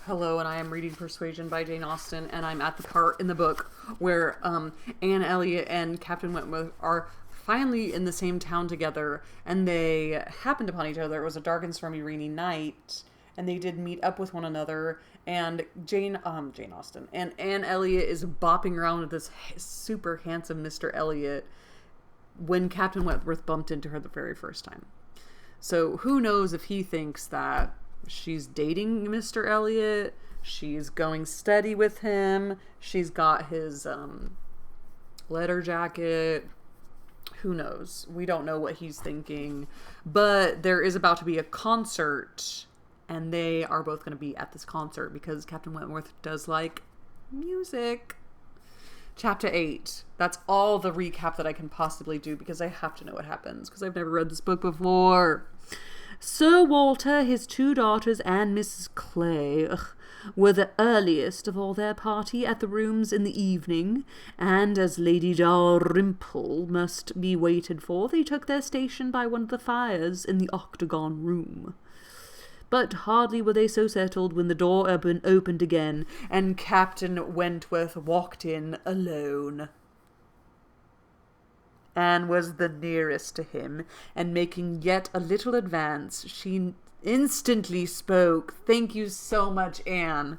Hello, and I am reading Persuasion by Jane Austen, and I'm at the part in the book where Anne Elliot and Captain Wentworth are finally in the same town together, and they happened upon each other. It was a dark and stormy, rainy night, and they did meet up with one another. And Jane Austen, and Anne Elliot is bopping around with this super handsome Mr. Elliot when Captain Wentworth bumped into her the very first time. So who knows if he thinks that she's dating Mr. Elliot, she's going steady with him, she's got his letter jacket. Who knows? We don't know what he's thinking. But there is about to be a concert, and they are both going to be at this concert because Captain Wentworth does like music. Chapter 8. That's all the recap that I can possibly do because I have to know what happens because I've never read this book before. Sir Walter, his two daughters, and Mrs. Clay were the earliest of all their party at the rooms in the evening, and as Lady Dalrymple must be waited for, they took their station by one of the fires in the octagon room. But hardly were they so settled when the door opened again, and Captain Wentworth walked in alone. Anne was the nearest to him, and making yet a little advance, she instantly spoke. "Thank you so much, Anne."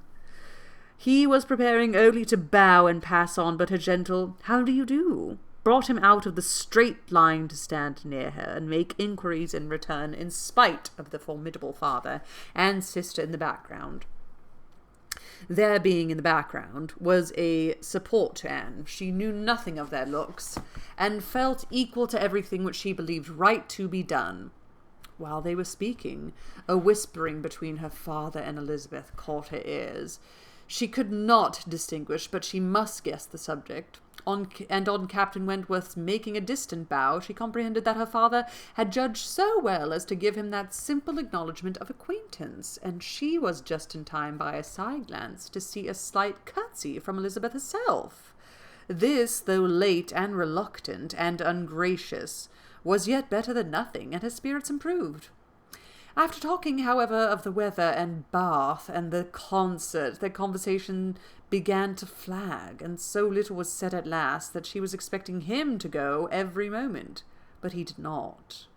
He was preparing only to bow and pass on, but her gentle "How do you do?" brought him out of the straight line to stand near her and make inquiries in return, in spite of the formidable father and sister in the background. Their being in the background was a support to Anne. She knew nothing of their looks, and felt equal to everything which she believed right to be done. While they were speaking, a whispering between her father and Elizabeth caught her ears. She could not distinguish, but she must guess the subject. On Captain Wentworth's making a distant bow, she comprehended that her father had judged so well as to give him that simple acknowledgment of acquaintance, and she was just in time by a side glance to see a slight curtsy from Elizabeth herself. This, though late and reluctant and ungracious, was yet better than nothing, and her spirits improved. After talking, however, of the weather and Bath and the concert, their conversation began to flag, and so little was said at last that she was expecting him to go every moment, but he did not.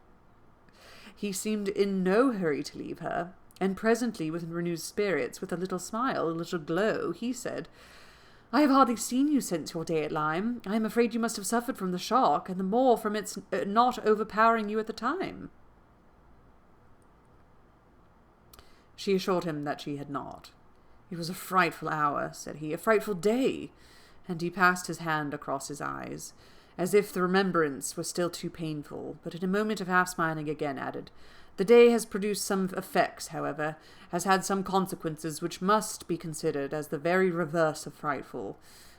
He seemed in no hurry to leave her, and presently, with renewed spirits, with a little smile, a little glow, he said, "I have hardly seen you since your day at Lyme. I am afraid you must have suffered from the shock, and the more from its not overpowering you at the time." She assured him that she had not. "It was a frightful hour," said he, "a frightful day," and he passed his hand across his eyes, as if the remembrance were still too painful, but in a moment of half-smiling again added, "The day has produced some effects, however, has had some consequences which must be considered as the very reverse of frightful.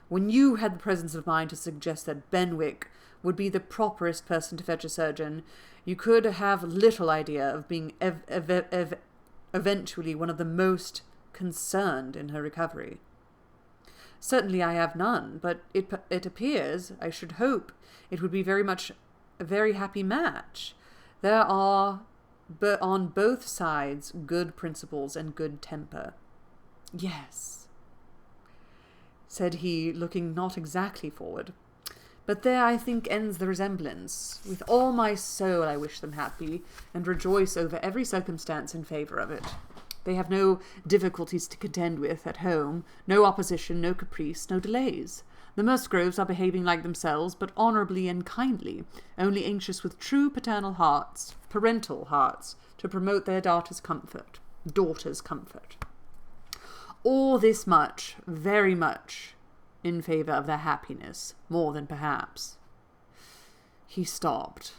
When you had the presence of mind to suggest that Benwick would be the properest person to fetch a surgeon, you could have little idea of being eventually one of the most concerned in her recovery." "Certainly I have none, but it appears, I should hope, it would be very much a very happy match. There are on both sides good principles and good temper." "Yes," said he, looking not exactly forward, "but there, I think, ends the resemblance. With all my soul I wish them happy, and rejoice over every circumstance in favour of it. They have no difficulties to contend with at home, no opposition, no caprice, no delays. The Musgroves are behaving like themselves, but honourably and kindly, only anxious with true parental hearts, to promote their daughter's comfort. All this much, very much, in favour of their happiness, more than perhaps." He stopped.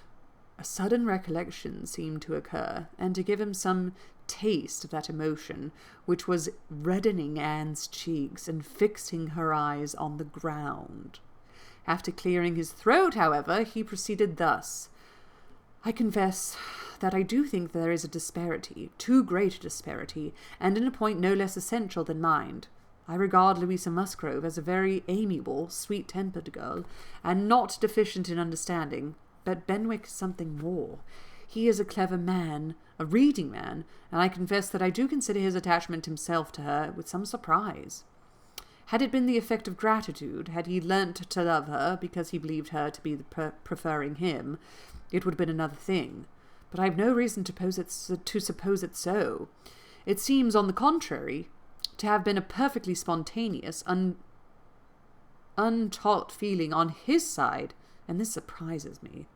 A sudden recollection seemed to occur, and to give him some taste of that emotion which was reddening Anne's cheeks and fixing her eyes on the ground. After clearing his throat, however, he proceeded thus. "I confess that I do think there is a disparity, too great a disparity, and in a point no less essential than mind. I regard Louisa Musgrove as a very amiable, sweet-tempered girl, and not deficient in understanding, but Benwick is something more. He is a clever man, a reading man, and I confess that I do consider his attachment himself to her with some surprise. Had it been the effect of gratitude, had he learnt to love her because he believed her to be preferring him, it would have been another thing. But I have no reason to suppose it so. It seems, on the contrary, to have been a perfectly spontaneous, untaught feeling on his side, and this surprises me.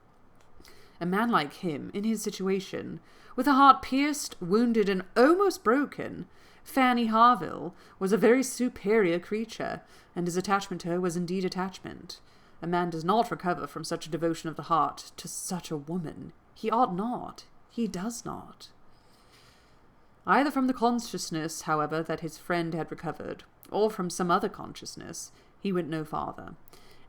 A man like him, in his situation, with a heart pierced, wounded, and almost broken, Fanny Harville was a very superior creature, and his attachment to her was indeed attachment. A man does not recover from such a devotion of the heart to such a woman. He ought not. He does not. Either from the consciousness, however, that his friend had recovered, or from some other consciousness, he went no farther.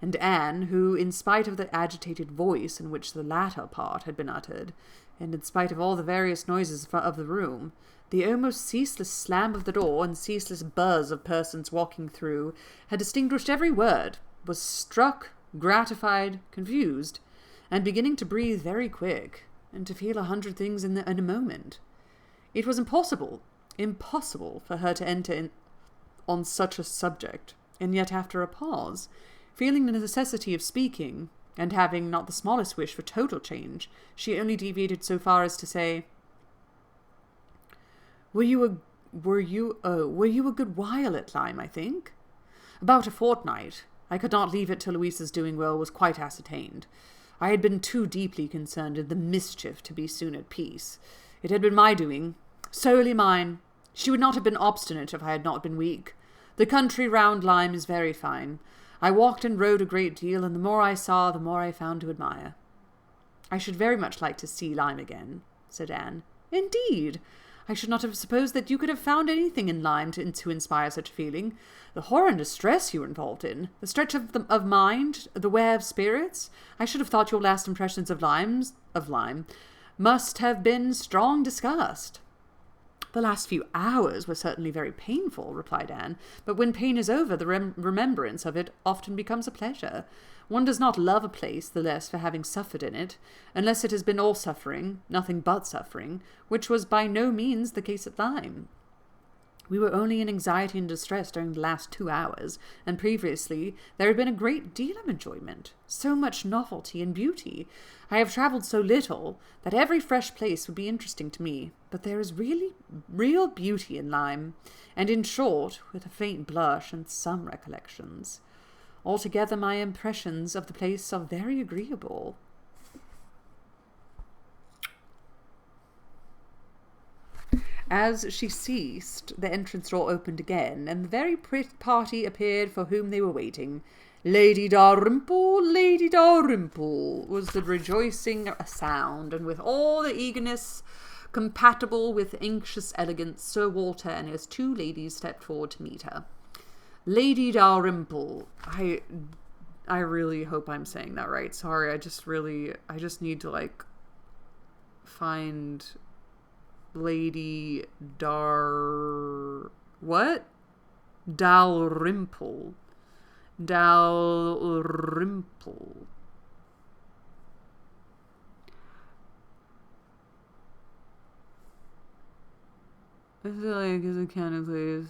And Anne, who, in spite of the agitated voice in which the latter part had been uttered, and in spite of all the various noises of the room, the almost ceaseless slam of the door and ceaseless buzz of persons walking through, had distinguished every word, was struck, gratified, confused, and beginning to breathe very quick, and to feel 100 things in a moment. It was impossible for her to enter on such a subject, and yet after a pause, feeling the necessity of speaking, and having not the smallest wish for total change, she only deviated so far as to say, Were you a good while at Lyme, I think? About a fortnight. I could not leave it till Louisa's doing well was quite ascertained. I had been too deeply concerned in the mischief to be soon at peace. It had been my doing, solely mine. She would not have been obstinate if I had not been weak. The country round Lyme is very fine. I walked and rode a great deal, and the more I saw, the more I found to admire. I should very much like to see Lyme again, said Anne. Indeed! I should not have supposed that you could have found anything in Lyme to inspire such a feeling. The horror and distress you were involved in, the stretch of mind, the wear of spirits. I should have thought your last impressions of Lyme must have been strong disgust. The last few hours were certainly very painful, replied Anne, but when pain is over, the remembrance of it often becomes a pleasure. One does not love a place the less for having suffered in it, unless it has been all suffering, nothing but suffering, which was by no means the case at Lyme. We were only in anxiety and distress during the last 2 hours, and previously there had been a great deal of enjoyment, so much novelty and beauty. I have travelled so little that every fresh place would be interesting to me, but there is real beauty in Lyme, and in short, with a faint blush and some recollections. Altogether my impressions of the place are very agreeable. As she ceased, the entrance door opened again, and the very party appeared for whom they were waiting. Lady Dalrymple, was the rejoicing sound, and with all the eagerness compatible with anxious elegance, Sir Walter and his 2 ladies stepped forward to meet her. Lady Dalrymple, I really hope I'm saying that right. Sorry, I just need to, find Lady Dalrymple. I feel like it's a kind of place.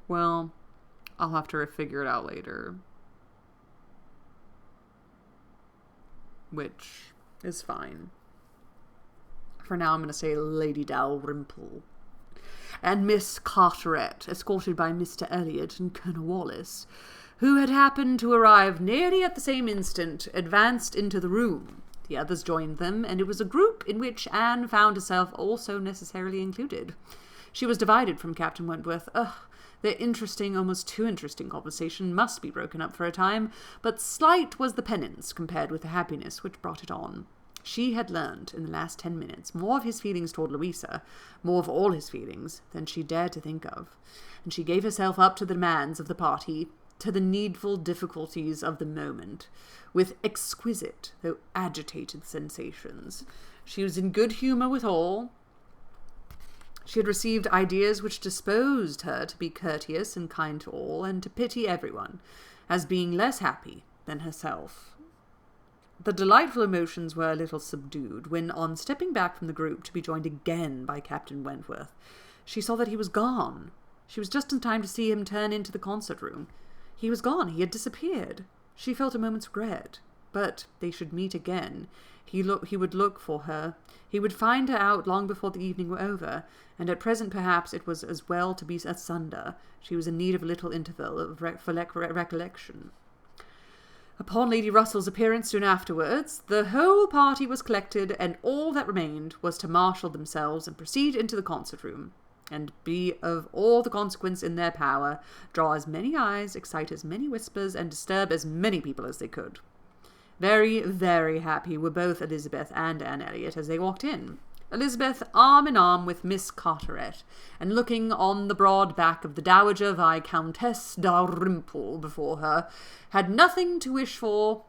Well, I'll have to figure it out later. Which is fine. For now, I'm going to say Lady Dalrymple. And Miss Carteret, escorted by Mr. Elliot and Colonel Wallis, who had happened to arrive nearly at the same instant, advanced into the room. The others joined them, and it was a group in which Anne found herself also necessarily included. She was divided from Captain Wentworth. Their interesting, almost too interesting conversation must be broken up for a time, but slight was the penance compared with the happiness which brought it on. She had learned, in the last 10 minutes, more of his feelings toward Louisa, more of all his feelings, than she dared to think of, and she gave herself up to the demands of the party, to the needful difficulties of the moment, with exquisite, though agitated sensations. She was in good humour with all. She had received ideas which disposed her to be courteous and kind to all, and to pity everyone, as being less happy than herself. The delightful emotions were a little subdued when, on stepping back from the group to be joined again by Captain Wentworth, she saw that he was gone. She was just in time to see him turn into the concert room. He was gone. He had disappeared. She felt a moment's regret. But they should meet again. He would look for her. He would find her out long before the evening were over, and at present perhaps it was as well to be asunder. She was in need of a little interval for recollection. Upon Lady Russell's appearance soon afterwards, the whole party was collected, and all that remained was to marshal themselves and proceed into the concert-room, and be of all the consequence in their power, draw as many eyes, excite as many whispers, and disturb as many people as they could. Very, very happy were both Elizabeth and Anne Elliot as they walked in. Elizabeth arm in arm with Miss Carteret, and looking on the broad back of the Dowager Viscountess Dalrymple before her, had nothing to wish for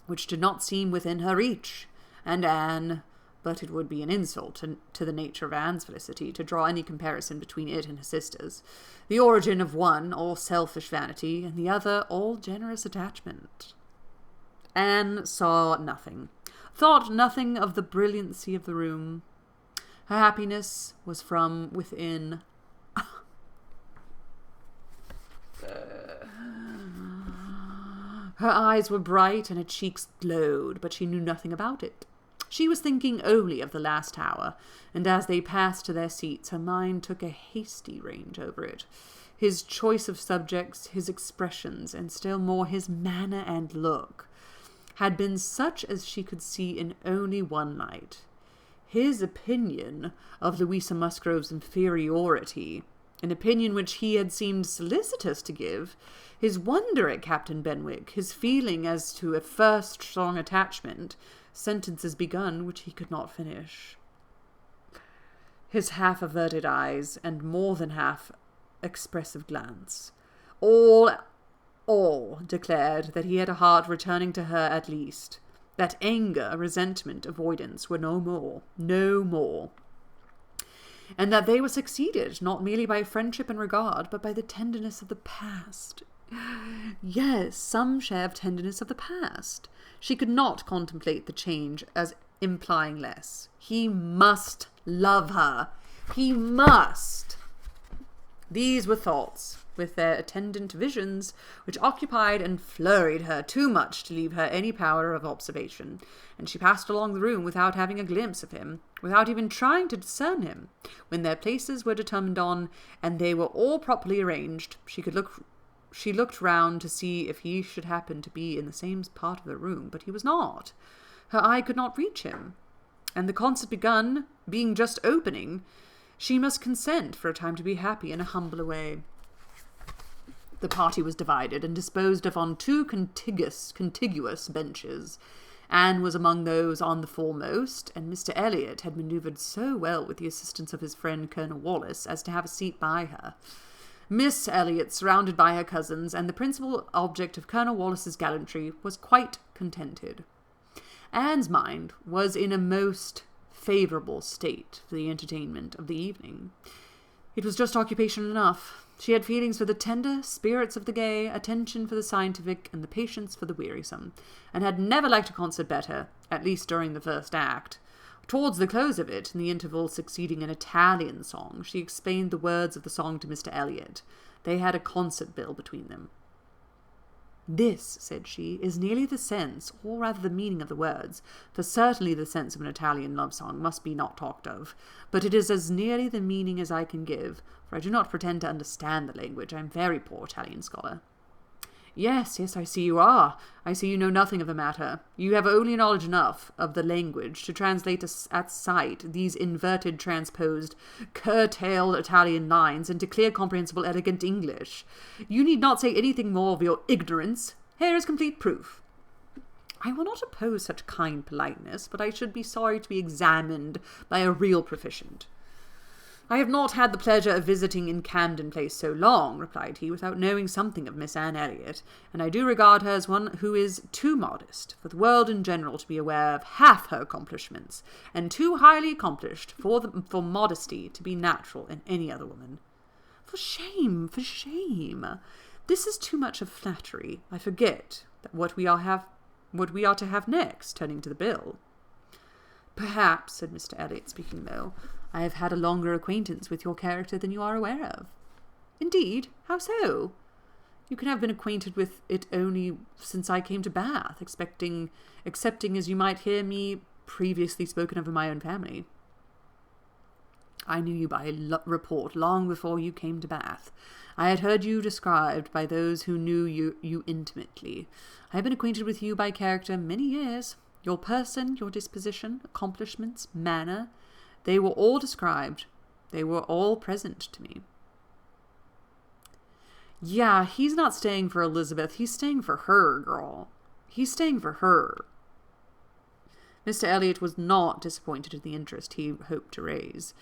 which did not seem within her reach. And Anne, but it would be an insult to the nature of Anne's felicity to draw any comparison between it and her sister's, the origin of one all selfish vanity, and the other all generous attachment. Anne saw nothing, thought nothing of the brilliancy of the room. Her happiness was from within. Her eyes were bright and her cheeks glowed, but she knew nothing about it. She was thinking only of the last hour, and as they passed to their seats, her mind took a hasty range over it. His choice of subjects, his expressions, and still more his manner and look, had been such as she could see in only one light. His opinion of Louisa Musgrove's inferiority, an opinion which he had seemed solicitous to give, his wonder at Captain Benwick, his feeling as to a first strong attachment, sentences begun which he could not finish. His half-averted eyes, and more than half expressive glance, all declared that he had a heart returning to her at least, that anger, resentment, avoidance were no more, and that they were succeeded not merely by friendship and regard, but by the tenderness of the past. Yes, some share of tenderness of the past. She could not contemplate the change as implying less. He must love her. He must. These were thoughts, with their attendant visions, which occupied and flurried her too much to leave her any power of observation, and she passed along the room without having a glimpse of him, without even trying to discern him. When their places were determined on, and they were all properly arranged, she looked round to see if he should happen to be in the same part of the room, but he was not. Her eye could not reach him, and the concert being just opening, she must consent for a time to be happy in a humbler way. The party was divided and disposed of on two contiguous benches. Anne was among those on the foremost, and Mr. Elliot had manoeuvred so well with the assistance of his friend Colonel Wallis as to have a seat by her. Miss Elliot, surrounded by her cousins, and the principal object of Colonel Wallis's gallantry, was quite contented. Anne's mind was in a most favourable state for the entertainment of the evening. It was just occupation enough. She had feelings for the tender, spirits of the gay, attention for the scientific, and the patience for the wearisome, and had never liked a concert better, at least during the first act. Towards the close of it, in the interval succeeding an Italian song, she explained the words of the song to Mr. Elliot. They had a concert bill between them. "This," said she, "is nearly the sense, or rather the meaning of the words, for certainly the sense of an Italian love song must be not talked of, but it is as nearly the meaning as I can give, for I do not pretend to understand the language. I am very poor Italian scholar." Yes, I see you are. I see you know nothing of the matter. You have only knowledge enough of the language to translate at sight these inverted, transposed, curtailed Italian lines into clear, comprehensible, elegant English. You need not say anything more of your ignorance. Here is complete proof. I will not oppose such kind politeness, but I should be sorry to be examined by a real proficient. I have not had the pleasure of visiting in Camden Place so long, replied he, without knowing something of Miss Anne Elliot, and I do regard her as one who is too modest for the world in general to be aware of half her accomplishments, and too highly accomplished for modesty to be natural in any other woman. For shame, for shame! This is too much of flattery. I forget that what we all have what we are to have next, turning to the bill. Perhaps, said Mr. Elliot, speaking low, I have had a longer acquaintance with your character than you are aware of. Indeed? How so? You can have been acquainted with it only since I came to Bath, accepting as you might hear me previously spoken of in my own family. I knew you by report long before you came to Bath. I had heard you described by those who knew you intimately. I have been acquainted with you by character many years. Your person, your disposition, accomplishments, manner, they were all described. They were all present to me. Yeah, he's not staying for Elizabeth. He's staying for her, girl. He's staying for her. Mr. Elliot was not disappointed in the interest he hoped to raise.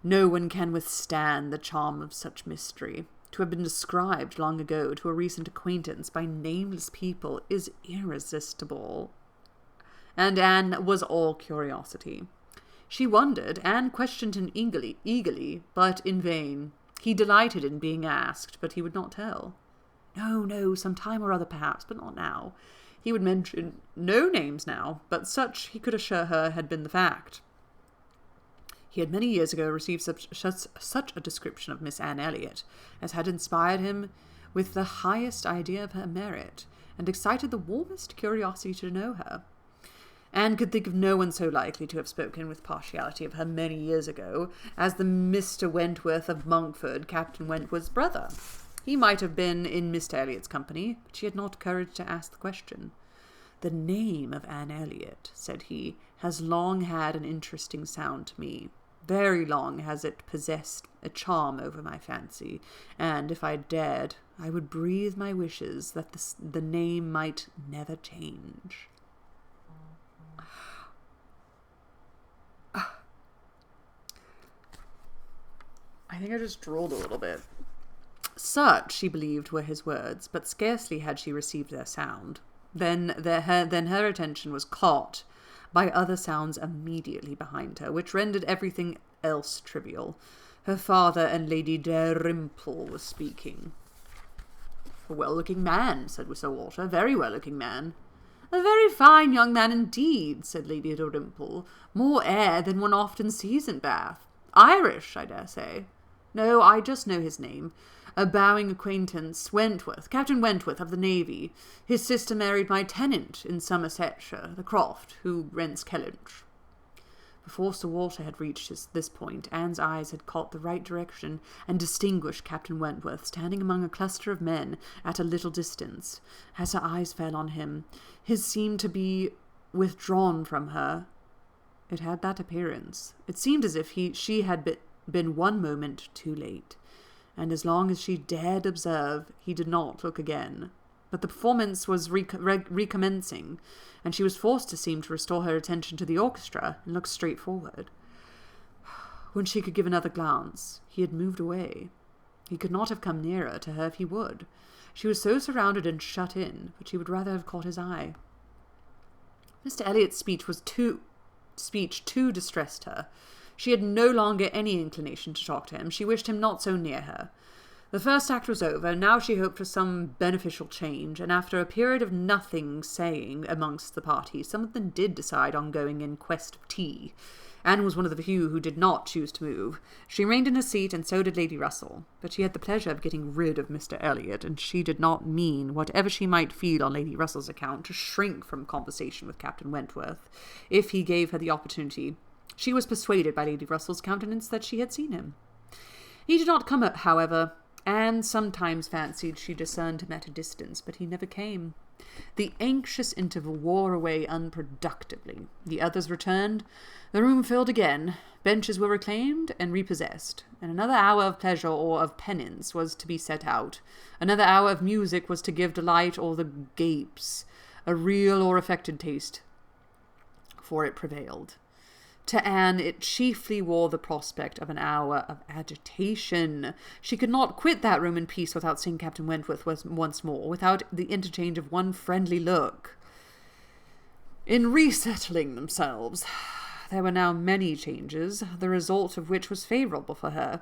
No one can withstand the charm of such mystery. To have been described long ago to a recent acquaintance by nameless people is irresistible. And Anne was all curiosity. She wondered, and questioned him eagerly, but in vain. He delighted in being asked, but he would not tell. No, some time or other perhaps, but not now. He would mention no names now, but such, he could assure her, had been the fact. He had many years ago received such a description of Miss Anne Elliot as had inspired him with the highest idea of her merit, and excited the warmest curiosity to know her. Anne could think of no one so likely to have spoken with partiality of her many years ago as the Mr. Wentworth of Monkford, Captain Wentworth's brother. He might have been in Mr. Elliot's company, but she had not courage to ask the question. The name of Anne Elliot, said he, has long had an interesting sound to me. Very long has it possessed a charm over my fancy, and if I dared, I would breathe my wishes that the name might never change. I think I just drooled a little bit. Such, she believed, were his words, but scarcely had she received their sound. Then her attention was caught by other sounds immediately behind her, which rendered everything else trivial. Her father and Lady Dalrymple were speaking. A well-looking man, said Sir Walter, a very well-looking man. A very fine young man indeed, said Lady Dalrymple, more air than one often sees in Bath. Irish, I dare say. No, I just know his name. A bowing acquaintance, Wentworth, Captain Wentworth of the Navy. His sister married my tenant in Somersetshire, the Croft, who rents Kellynch. Before Sir Walter had reached this point, Anne's eyes had caught the right direction and distinguished Captain Wentworth standing among a cluster of men at a little distance. As her eyes fell on him, his seemed to be withdrawn from her. It had that appearance. It seemed as if she had been one moment too late, and as long as she dared observe, he did not look again. But the performance was recommencing, and she was forced to seem to restore her attention to the orchestra and look straight forward. When she could give another glance, he had moved away. He could not have come nearer to her if he would. She was so surrounded and shut in, but she would rather have caught his eye. Mr. Elliot's speech too distressed her. She had no longer any inclination to talk to him. She wished him not so near her. The first act was over. Now she hoped for some beneficial change, and after a period of nothing saying amongst the party, some of them did decide on going in quest of tea. Anne was one of the few who did not choose to move. She remained in her seat, and so did Lady Russell. But she had the pleasure of getting rid of Mr. Elliot, and she did not mean, whatever she might feel on Lady Russell's account, to shrink from conversation with Captain Wentworth, if he gave her the opportunity. She was persuaded by Lady Russell's countenance that she had seen him. He did not come, however. Anne sometimes fancied she discerned him at a distance, but he never came. The anxious interval wore away unproductively. The others returned. The room filled again. Benches were reclaimed and repossessed, and another hour of pleasure or of penance was to be set out. Another hour of music was to give delight or the gapes, a real or affected taste, for it prevailed. To Anne, it chiefly wore the prospect of an hour of agitation. She could not quit that room in peace without seeing Captain Wentworth once more, without the interchange of one friendly look. In resettling themselves, there were now many changes, the result of which was favourable for her.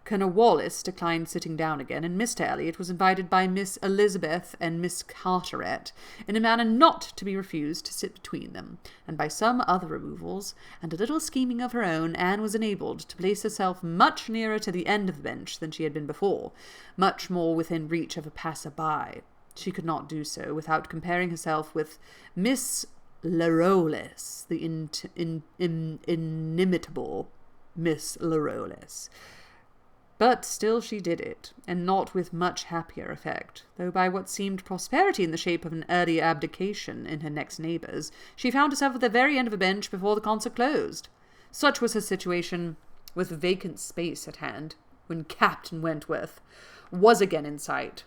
Colonel Wallis declined sitting down again, and Mr. Elliot was invited by Miss Elizabeth and Miss Carteret, in a manner not to be refused, to sit between them, and by some other removals, and a little scheming of her own, Anne was enabled to place herself much nearer to the end of the bench than she had been before, much more within reach of a passer-by. She could not do so without comparing herself with Miss Larolles, the inimitable Miss Larolles. But still she did it, and not with much happier effect, though by what seemed prosperity in the shape of an early abdication in her next neighbours, she found herself at the very end of a bench before the concert closed. Such was her situation, with vacant space at hand, when Captain Wentworth was again in sight.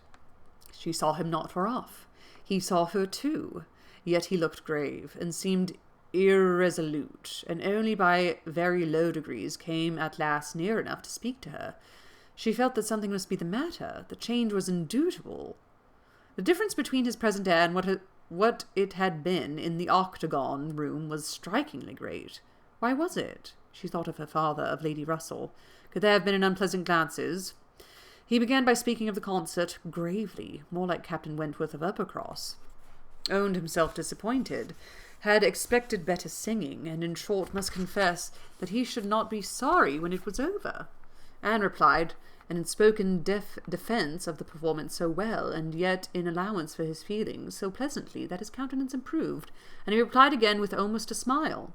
She saw him not far off. He saw her too, yet he looked grave, and seemed irresolute, and only by very low degrees came at last near enough to speak to her. She felt that something must be the matter. The change was indubitable. The difference between his present air and what it had been in the octagon room was strikingly great. Why was it? She thought of her father, of Lady Russell. Could there have been unpleasant glances? He began by speaking of the concert gravely, more like Captain Wentworth of Uppercross. Owned himself disappointed, had expected better singing, and in short must confess that he should not be sorry when it was over. Anne replied, and in spoken defence of the performance so well, and yet in allowance for his feelings so pleasantly that his countenance improved, and he replied again with almost a smile.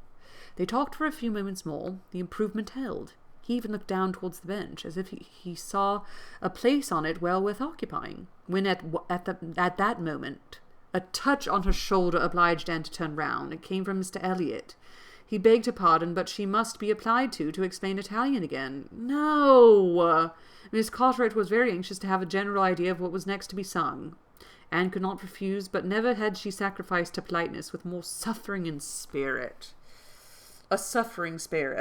They talked for a few moments more. The improvement held. He even looked down towards the bench, as if he saw a place on it well worth occupying, when at that moment a touch on her shoulder obliged Anne to turn round. It came from Mr. Elliot. He begged her pardon, but she must be applied to explain Italian again. No! Miss Carteret was very anxious to have a general idea of what was next to be sung. Anne could not refuse, but never had she sacrificed to politeness with more suffering in spirit. A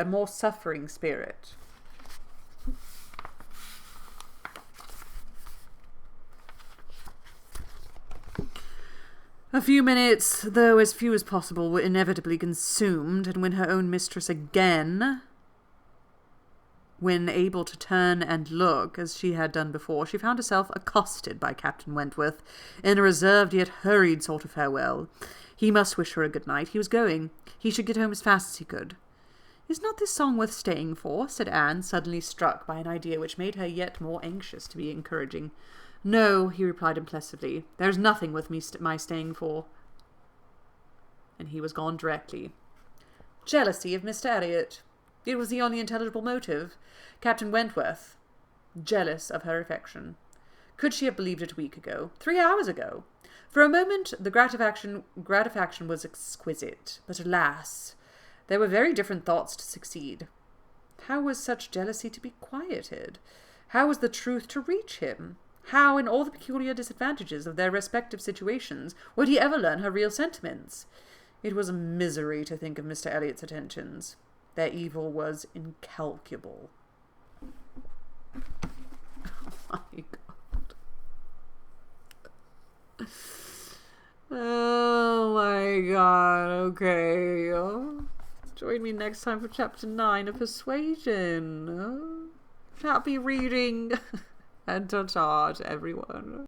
more suffering spirit. A few minutes, though as few as possible, were inevitably consumed, and when her own mistress again, when able to turn and look, as she had done before, she found herself accosted by Captain Wentworth, in a reserved yet hurried sort of farewell. He must wish her a good night. He was going. He should get home as fast as he could. "Is not this song worth staying for?" said Anne, suddenly struck by an idea which made her yet more anxious to be encouraging. "No," he replied impressively. "There's nothing worth my staying for." And he was gone directly. Jealousy of Mr. Elliot. It was the only intelligible motive. Captain Wentworth, jealous of her affection. Could she have believed it a week ago? 3 hours ago? For a moment the gratification was exquisite, but alas, there were very different thoughts to succeed. How was such jealousy to be quieted? How was the truth to reach him? How, in all the peculiar disadvantages of their respective situations, would he ever learn her real sentiments? It was a misery to think of Mr. Elliot's attentions. Their evil was incalculable. Oh my God. Oh my God, okay. Join me next time for Chapter 9 of Persuasion. Happy reading and ta-ta to everyone.